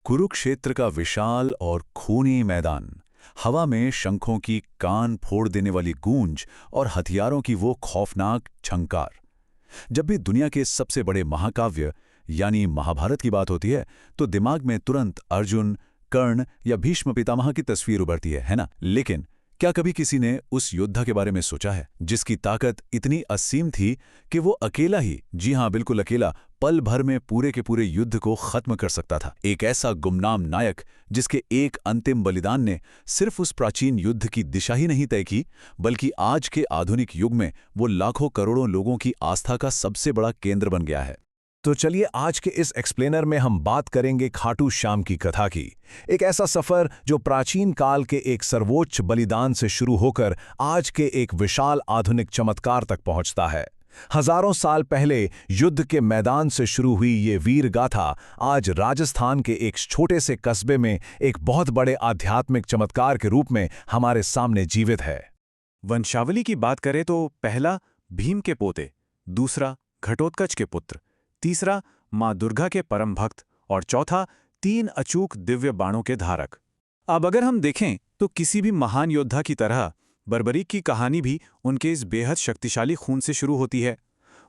कुरुक्षेत्र का विशाल और खूनी मैदान, हवा में शंखों की कान फोड़ देने वाली गूंज और हथियारों की वो खौफनाक झंकार। जब भी दुनिया के सबसे बड़े महाकाव्य यानी महाभारत की बात होती है, तो दिमाग में तुरंत अर्जुन, कर्ण या भीष्म पितामह की तस्वीर उभरती है ना? लेकिन क्या कभी किसी ने उस योद्धा के बारे में सोचा है जिसकी ताकत इतनी असीम थी कि वो अकेला ही, जी हां बिल्कुल अकेला, पल भर में पूरे के पूरे युद्ध को खत्म कर सकता था? एक ऐसा गुमनाम नायक जिसके एक अंतिम बलिदान ने सिर्फ उस प्राचीन युद्ध की दिशा ही नहीं तय की, बल्कि आज के आधुनिक युग में वो लाखों करोड़ों लोगों की आस्था का सबसे बड़ा केंद्र बन गया है। तो चलिए आज के इस एक्सप्लेनर में हम बात करेंगे खाटू श्याम की कथा की। एक ऐसा सफर जो प्राचीन काल के एक सर्वोच्च बलिदान से शुरू होकर आज के एक विशाल आधुनिक चमत्कार तक पहुंचता है। हजारों साल पहले युद्ध के मैदान से शुरू हुई ये वीर गाथा आज राजस्थान के एक छोटे से कस्बे में एक बहुत बड़े आध्यात्मिक चमत्कार के रूप में हमारे सामने जीवित है। वंशावली की बात करें तो पहला भीम के पोते, दूसरा घटोत्कच के पुत्र, तीसरा मां दुर्गा के परम भक्त और चौथा 3 अचूक दिव्य बाणों के धारक। अब अगर हम देखें तो किसी भी महान योद्धा की तरह बर्बरीक की कहानी भी उनके इस बेहद शक्तिशाली खून से शुरू होती है।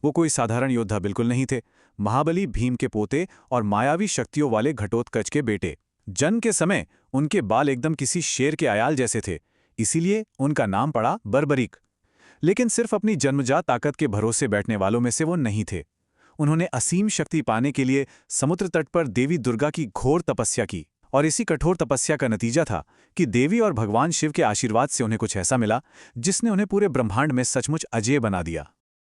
वो कोई साधारण योद्धा बिल्कुल नहीं थे। महाबली भीम के पोते और मायावी शक्तियों वाले घटोत्कच के बेटे। जन्म के समय उनके बाल एकदम किसी शेर के आयाल जैसे थे, इसीलिए उनका नाम पड़ा बर्बरीक। लेकिन सिर्फ अपनी जन्मजात ताकत के भरोसे बैठने वालों में से वो नहीं थे। उन्होंने असीम शक्ति पाने के लिए समुद्र तट पर देवी दुर्गा की घोर तपस्या की, और इसी कठोर तपस्या का नतीजा था कि देवी और भगवान शिव के आशीर्वाद से उन्हें कुछ ऐसा मिला जिसने उन्हें पूरे ब्रह्मांड में सचमुच अजेय बना दिया।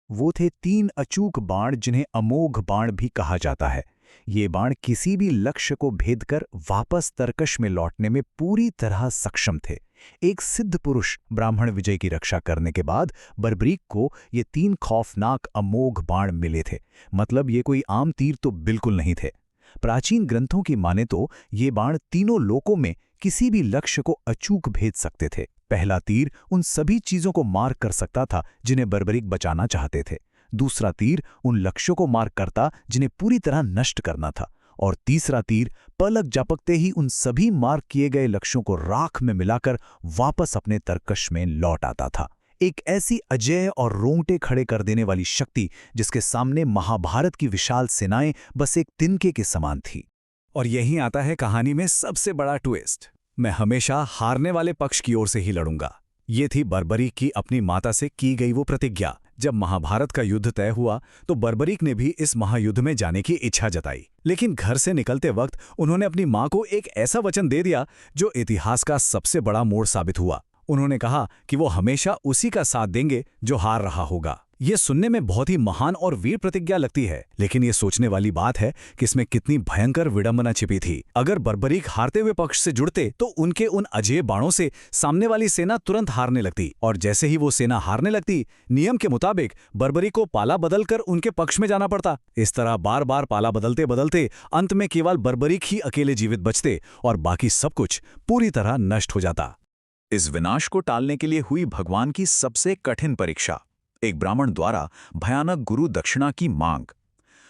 वो थे 3 अचूक बाण जिन्हें अमोघ बाण भी कहा जाता है। ये बाण किसी भी लक्ष्य को भेद कर वापस तरकश में लौटने में पूरी तरह सक्षम थे। एक सिद्ध पुरुष ब्राह्मण विजय की रक्षा करने के बाद बर्बरीक को ये 3 खौफनाक अमोघ बाण मिले थे। मतलब ये कोई आम तीर तो बिल्कुल नहीं थे। प्राचीन ग्रंथों की माने तो ये बाण तीनों लोकों में किसी भी लक्ष्य को अचूक भेद सकते थे। पहला तीर उन सभी चीजों को मार कर सकता था जिन्हें बर्बरीक बचाना चाहते थे। दूसरा तीर उन लक्ष्यों को मार करता जिन्हें पूरी तरह नष्ट करना था, और तीसरा तीर पलक झपकते ही उन सभी मार्क किए गए लक्ष्यों को राख में मिलाकर वापस अपने तरकश में लौट आता था। एक ऐसी अजेय और रोंगटे खड़े कर देने वाली शक्ति जिसके सामने महाभारत की विशाल सेनाएं बस एक तिनके के समान थी। और यही आता है कहानी में सबसे बड़ा ट्विस्ट। मैं हमेशा हारने वाले पक्ष की ओर से ही लड़ूंगा। ये थी बर्बरीक की अपनी माता से की गई वो प्रतिज्ञा। जब महाभारत का युद्ध तय हुआ तो बर्बरीक ने भी इस महायुद्ध में जाने की इच्छा जताई, लेकिन घर से निकलते वक्त उन्होंने अपनी मां को एक ऐसा वचन दे दिया जो इतिहास का सबसे बड़ा मोड़ साबित हुआ। उन्होंने कहा कि वो हमेशा उसी का साथ देंगे जो हार रहा होगा। ये सुनने में बहुत ही महान और वीर प्रतिज्ञा लगती है, लेकिन ये सोचने वाली बात है कि इसमें कितनी भयंकर विडंबना छिपी थी। अगर बर्बरीक हारते हुए पक्ष से जुड़ते तो उनके उन अजेय बाणों से सामने वाली सेना तुरंत हारने लगती, और जैसे ही वो सेना हारने लगती, नियम के मुताबिक बर्बरीक को पाला बदलकर उनके पक्ष में जाना पड़ता। इस तरह बार बार पाला बदलते बदलते अंत में केवल बर्बरीक ही अकेले जीवित बचते और बाकी सब कुछ पूरी तरह नष्ट हो जाता। इस विनाश को टालने के लिए हुई भगवान की सबसे कठिन परीक्षा, एक ब्राह्मण द्वारा भयानक गुरु दक्षिणा की मांग।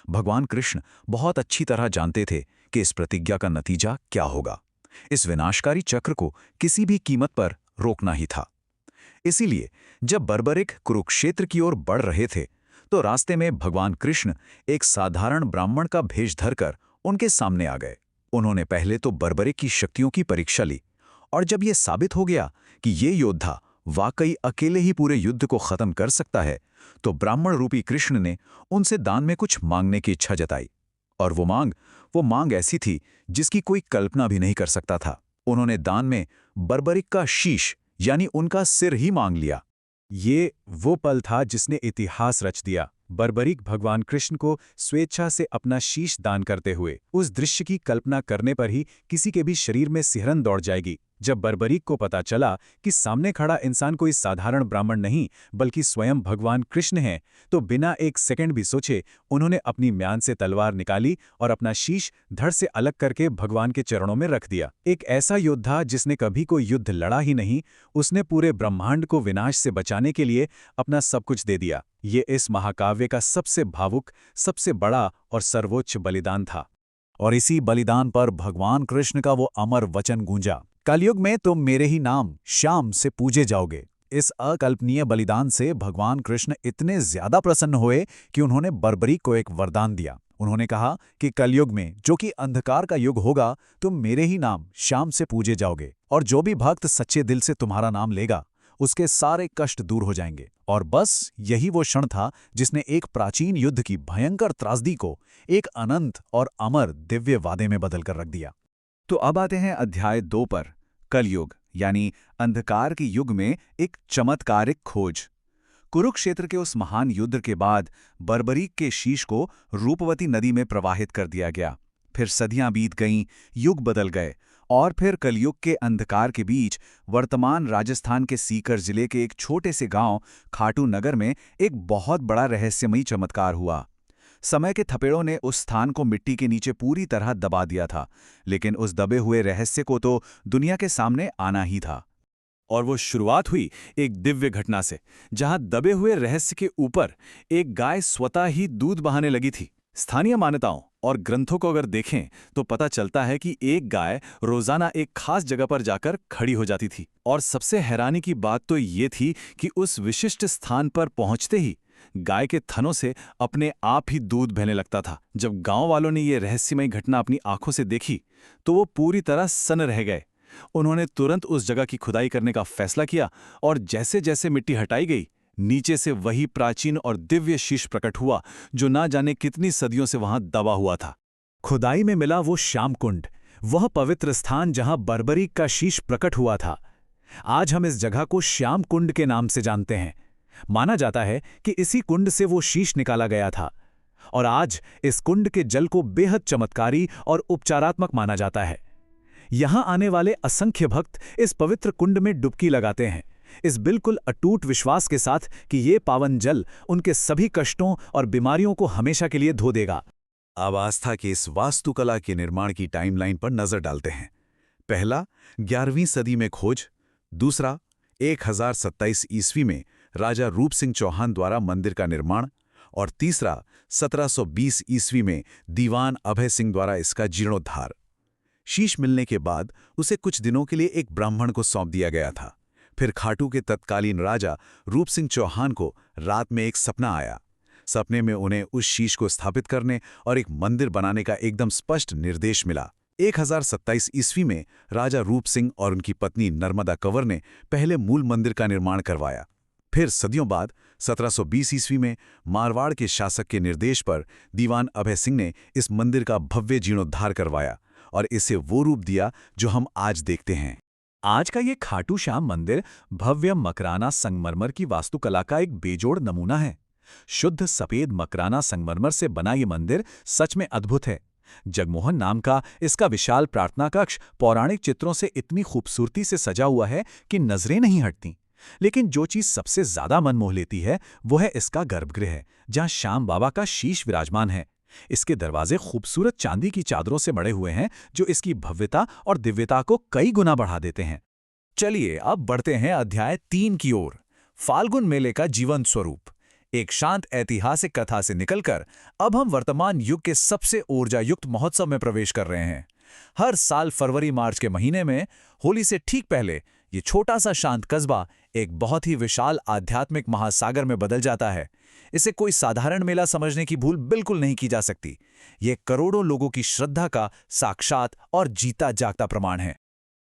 भगवान कृष्ण बहुत अच्छी तरह जानते थे कि इस प्रतिज्ञा का नतीजा क्या होगा। इस विनाशकारी चक्र को किसी भी कीमत पर रोकना ही था। इसीलिए जब बर्बरीक कुरुक्षेत्र की ओर बढ़ रहे थे तो रास्ते में भगवान कृष्ण एक साधारण ब्राह्मण का भेष धरकर उनके सामने आ गए। उन्होंने पहले तो बर्बरीक की शक्तियों की परीक्षा ली, और जब यह साबित हो गया कि ये योद्धा वाकई अकेले ही पूरे युद्ध को खत्म कर सकता है, तो ब्राह्मण रूपी कृष्ण ने उनसे दान में कुछ मांगने की इच्छा जताई। और वो मांग ऐसी थी जिसकी कोई कल्पना भी नहीं कर सकता था। उन्होंने दान में बर्बरीक का शीश यानी उनका सिर ही मांग लिया। ये वो पल था जिसने इतिहास रच दिया। बर्बरीक भगवान कृष्ण को स्वेच्छा से अपना शीश दान करते हुए। उस दृश्य की कल्पना करने पर ही किसी के भी शरीर में सिहरन दौड़ जाएगी। जब बर्बरीक को पता चला कि सामने खड़ा इंसान कोई साधारण ब्राह्मण नहीं बल्कि स्वयं भगवान कृष्ण हैं, तो बिना एक सेकंड भी सोचे उन्होंने अपनी म्यान से तलवार निकाली और अपना शीश धड़ से अलग करके भगवान के चरणों में रख दिया। एक ऐसा योद्धा जिसने कभी कोई युद्ध लड़ा ही नहीं, उसने पूरे ब्रह्मांड को विनाश से बचाने के लिए अपना सब कुछ दे दिया। ये इस महाकाव्य का सबसे भावुक, सबसे बड़ा और सर्वोच्च बलिदान था। और इसी बलिदान पर भगवान कृष्ण का वो अमर वचन गूंजा, कलयुग में तुम मेरे ही नाम श्याम से पूजे जाओगे। इस अकल्पनीय बलिदान से भगवान कृष्ण इतने ज्यादा प्रसन्न हुए कि उन्होंने बर्बरी को एक वरदान दिया। उन्होंने कहा कि कलयुग में, जो कि अंधकार का युग होगा, तुम मेरे ही नाम श्याम से पूजे जाओगे, और जो भी भक्त सच्चे दिल से तुम्हारा नाम लेगा उसके सारे कष्ट दूर हो जाएंगे। और बस यही वो क्षण था जिसने एक प्राचीन युद्ध की भयंकर त्रासदी को एक अनंत और अमर दिव्य वादे में बदल कर रख दिया। तो अब आते हैं अध्याय 2 पर, कलयुग यानी अंधकार के युग में एक चमत्कारिक खोज। कुरुक्षेत्र के उस महान युद्ध के बाद बर्बरीक के शीश को रूपवती नदी में प्रवाहित कर दिया गया। फिर सदियां बीत गईं, युग बदल गए, और फिर कलयुग के अंधकार के बीच वर्तमान राजस्थान के सीकर जिले के एक छोटे से गांव खाटू नगर में एक बहुत बड़ा रहस्यमयी चमत्कार हुआ। समय के थपेड़ों ने उस स्थान को मिट्टी के नीचे पूरी तरह दबा दिया था, लेकिन उस दबे हुए रहस्य को तो दुनिया के सामने आना ही था। और वो शुरुआत हुई एक दिव्य घटना से, जहां दबे हुए रहस्य के ऊपर एक गाय स्वतः ही दूध बहाने लगी थी। स्थानीय मान्यताओं और ग्रंथों को अगर देखें तो पता चलता है कि एक गाय रोजाना एक खास जगह पर जाकर खड़ी हो जाती थी। और सबसे हैरानी की बात तो ये थी कि उस विशिष्ट स्थान पर पहुंचते ही गाय के थनों से अपने आप ही दूध बहने लगता था। जब गांव वालों ने ये रहस्यमयी घटना अपनी आंखों से देखी तो वो पूरी तरह सन्न रह गए। उन्होंने तुरंत उस जगह की खुदाई करने का फैसला किया, और जैसे जैसे मिट्टी हटाई गई, नीचे से वही प्राचीन और दिव्य शीश प्रकट हुआ जो ना जाने कितनी सदियों से वहां दबा हुआ था। खुदाई में मिला वो श्याम कुंड, वह पवित्र स्थान जहां बर्बरीक का शीश प्रकट हुआ था। आज हम इस जगह को श्याम कुंड के नाम से जानते हैं। माना जाता है कि इसी कुंड से वो शीश निकाला गया था, और आज इस कुंड के जल को बेहद चमत्कारी और उपचारात्मक माना जाता है। यहां आने वाले असंख्य भक्त इस पवित्र कुंड में डुबकी लगाते हैं, इस बिल्कुल अटूट विश्वास के साथ कि ये पावन जल उनके सभी कष्टों और बीमारियों को हमेशा के लिए धो देगा। अब आस्था की इस वास्तुकला के निर्माण की टाइमलाइन पर नजर डालते हैं। पहला, 11वीं सदी में खोज। दूसरा, 1027 ईस्वी में राजा रूप सिंह चौहान द्वारा मंदिर का निर्माण। और तीसरा, 1720 ईस्वी में दीवान अभय सिंह द्वारा इसका जीर्णोद्धार। शीश मिलने के बाद उसे कुछ दिनों के लिए एक ब्राह्मण को सौंप दिया गया था। फिर खाटू के तत्कालीन राजा रूप सिंह चौहान को रात में एक सपना आया। सपने में उन्हें उस शीश को स्थापित करने और एक मंदिर बनाने का एकदम स्पष्ट निर्देश मिला। 1027 ईस्वी में राजा रूप सिंह और उनकी पत्नी नर्मदा कंवर ने पहले मूल मंदिर का निर्माण करवाया। फिर सदियों बाद 1720 ईस्वी में मारवाड़ के शासक के निर्देश पर दीवान अभय सिंह ने इस मंदिर का भव्य जीर्णोद्धार करवाया और इसे वो रूप दिया जो हम आज देखते हैं। आज का ये खाटू श्याम मंदिर भव्य मकराना संगमरमर की वास्तुकला का एक बेजोड़ नमूना है। शुद्ध सफेद मकराना संगमरमर से बना ये मंदिर सच में अद्भुत है। जगमोहन नाम का इसका विशाल प्रार्थना कक्ष पौराणिक चित्रों से इतनी खूबसूरती से सजा हुआ है कि नजरें नहीं हटती। लेकिन जो चीज सबसे ज्यादा मन मोह लेती है वो है इसका गर्भगृह, जहां श्याम बाबा का शीश विराजमान है। इसके दरवाजे खूबसूरत चांदी की चादरों से मढ़े हुए हैं जो इसकी भव्यता और दिव्यता को कई गुना बढ़ा देते हैं। चलिए अब बढ़ते हैं अध्याय 3 की ओर, फाल्गुन मेले का जीवंत स्वरूप। एक शांत ऐतिहासिक कथा से निकलकर अब हम वर्तमान युग के सबसे ऊर्जायुक्त महोत्सव में प्रवेश कर रहे हैं। हर साल फरवरी मार्च के महीने में होली से ठीक पहले ये छोटा सा शांत कस्बा एक बहुत ही विशाल आध्यात्मिक महासागर में बदल जाता है। इसे कोई साधारण मेला समझने की भूल बिल्कुल नहीं की जा सकती। ये करोड़ों लोगों की श्रद्धा का साक्षात और जीता जागता प्रमाण है।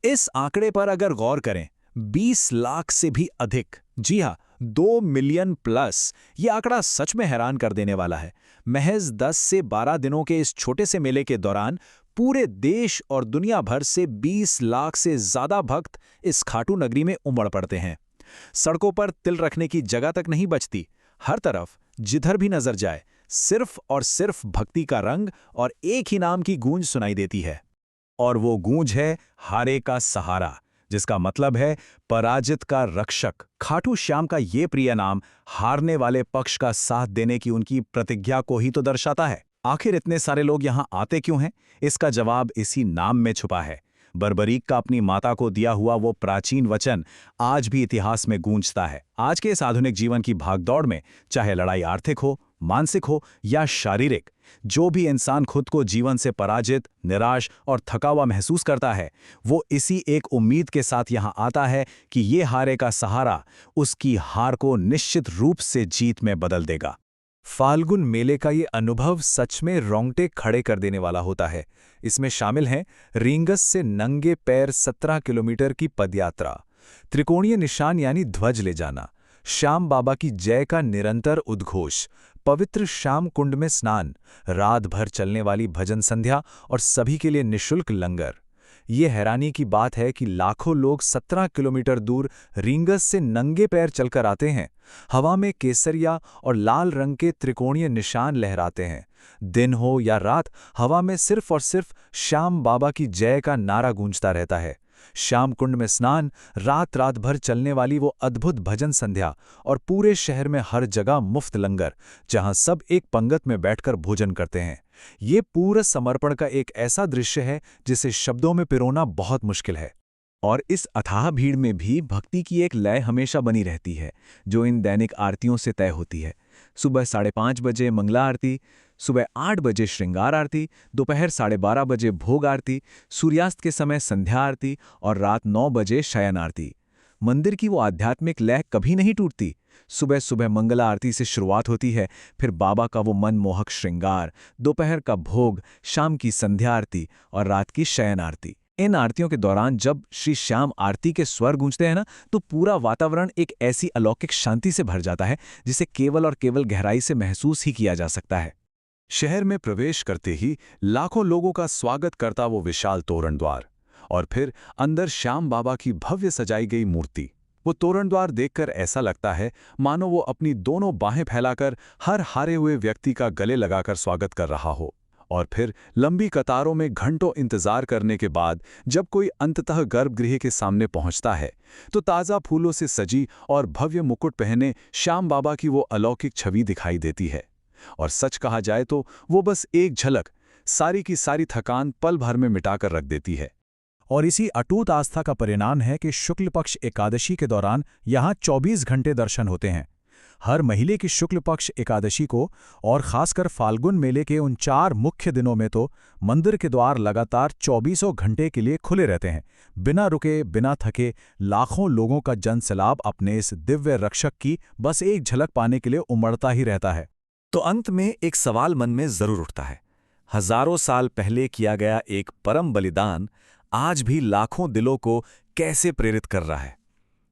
इस आंकड़े पर अगर गौर करें, 20 लाख से भी अधिक, जी हाँ 2 मिलियन प्लस, ये आंकड़ा सच में हैरान कर देने वाला है। महज 10 से 12 दिनों के इस छोटे से मेले के दौरान पूरे देश और दुनिया भर से 20 लाख से ज्यादा भक्त इस खाटू नगरी में उमड़ पड़ते हैं। सड़कों पर तिल रखने की जगह तक नहीं बचती। हर तरफ जिधर भी नजर जाए सिर्फ और सिर्फ भक्ति का रंग और एक ही नाम की गूंज सुनाई देती है, और वो गूंज है हारे का सहारा, जिसका मतलब है पराजित का रक्षक। खाटू श्याम का ये प्रिय नाम हारने वाले पक्ष का साथ देने की उनकी प्रतिज्ञा को ही तो दर्शाता है। आखिर इतने सारे लोग यहां आते क्यों हैं? इसका जवाब इसी नाम में छुपा है। बर्बरीक का अपनी माता को दिया हुआ वो प्राचीन वचन आज भी इतिहास में गूंजता है। आज के इस आधुनिक जीवन की भागदौड़ में चाहे लड़ाई आर्थिक हो, मानसिक हो या शारीरिक, जो भी इंसान खुद को जीवन से पराजित, निराश और थका हुआ महसूस करता है, वो इसी एक उम्मीद के साथ यहाँ आता है कि ये हारे का सहारा उसकी हार को निश्चित रूप से जीत में बदल देगा। फाल्गुन मेले का ये अनुभव सच में रोंगटे खड़े कर देने वाला होता है। इसमें शामिल हैं रींगस से नंगे पैर 17 किलोमीटर की पदयात्रा, त्रिकोणीय निशान यानी ध्वज ले जाना, श्याम बाबा की जय का निरंतर उद्घोष, पवित्र श्याम कुंड में स्नान, रात भर चलने वाली भजन संध्या और सभी के लिए निःशुल्क लंगर। ये हैरानी की बात है कि लाखों लोग 17 किलोमीटर दूर रींगस से नंगे पैर चलकर आते हैं। हवा में केसरिया और लाल रंग के त्रिकोणीय निशान लहराते हैं। दिन हो या रात, हवा में सिर्फ और सिर्फ श्याम बाबा की जय का नारा गूंजता रहता है। श्याम कुंड में स्नान, रात रात भर चलने वाली वो अद्भुत भजन संध्या और पूरे शहर में हर जगह मुफ्त लंगर, जहां सब एक पंगत में बैठकर भोजन करते हैं। ये पूरा समर्पण का एक ऐसा दृश्य है जिसे शब्दों में पिरोना बहुत मुश्किल है। और इस अथाह भीड़ में भी भक्ति की एक लय हमेशा बनी रहती है, जो इन दैनिक आरतियों से तय होती है। सुबह 5:30 बजे मंगला आरती, सुबह 8 बजे श्रृंगार आरती, दोपहर 12:30 बजे भोग आरती, सूर्यास्त के समय संध्या आरती और रात 9 बजे शयन आरती। मंदिर की वो आध्यात्मिक लय कभी नहीं टूटती। सुबह सुबह मंगला आरती से शुरुआत होती है, फिर बाबा का वो मनमोहक श्रृंगार, दोपहर का भोग, शाम की संध्या आरती और रात की शयन आरती। इन आरतियों के दौरान जब श्री श्याम आरती के स्वर गूंजते हैं ना, तो पूरा वातावरण एक ऐसी अलौकिक शांति से भर जाता है जिसे केवल और केवल गहराई से महसूस ही किया जा सकता है। शहर में प्रवेश करते ही लाखों लोगों का स्वागत करता वो विशाल तोरण द्वार, और फिर अंदर श्याम बाबा की भव्य सजाई गई मूर्ति। वो तोरण द्वार देखकर ऐसा लगता है मानो वो अपनी दोनों बाहें फैलाकर हर हारे हुए व्यक्ति का गले लगाकर स्वागत कर रहा हो। और फिर लंबी कतारों में घंटों इंतजार करने के बाद जब कोई अंततः गर्भगृह के सामने पहुंचता है, तो ताज़ा फूलों से सजी और भव्य मुकुट पहने श्याम बाबा की वो अलौकिक छवि दिखाई देती है। और सच कहा जाए तो वो बस एक झलक सारी की सारी थकान पल भर में मिटाकर रख देती है। और इसी अटूट आस्था का परिणाम है कि शुक्ल पक्ष एकादशी के दौरान यहाँ 24 घंटे दर्शन होते हैं। हर महीने की शुक्ल पक्ष एकादशी को और खासकर फाल्गुन मेले के उन 4 मुख्य दिनों में तो मंदिर के द्वार लगातार 24 घंटे के लिए खुले रहते हैं। बिना रुके, बिना थके लाखों लोगों का जनसैलाब अपने इस दिव्य रक्षक की बस एक झलक पाने के लिए उमड़ता ही रहता है। तो अंत में एक सवाल मन में जरूर उठता है, हजारों साल पहले किया गया एक परम बलिदान आज भी लाखों दिलों को कैसे प्रेरित कर रहा है?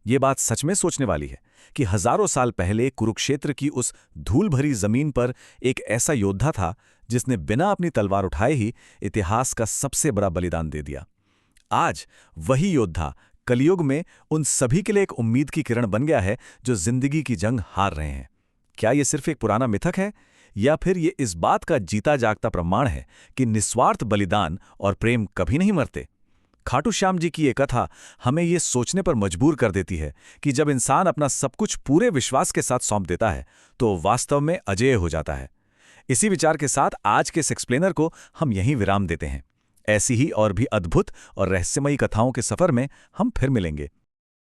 ये बात सच में सोचने वाली है कि हजारों साल पहले कुरुक्षेत्र की उस धूल भरी जमीन पर एक ऐसा योद्धा था जिसने बिना अपनी तलवार उठाए ही इतिहास का सबसे बड़ा बलिदान दे दिया। आज वही योद्धा कलयुग में उन सभी के लिए एक उम्मीद की किरण बन गया है जो जिंदगी की जंग हार रहे हैं। क्या ये सिर्फ एक पुराना मिथक है, या फिर ये इस बात का जीता जागता प्रमाण है कि निस्वार्थ बलिदान और प्रेम कभी नहीं मरते? खाटू श्याम जी की ये कथा हमें ये सोचने पर मजबूर कर देती है कि जब इंसान अपना सब कुछ पूरे विश्वास के साथ सौंप देता है तो वास्तव में अजेय हो जाता है। इसी विचार के साथ आज के इस एक्सप्लेनर को हम यहीं विराम देते हैं। ऐसी ही और भी अद्भुत और रहस्यमयी कथाओं के सफर में हम फिर मिलेंगे।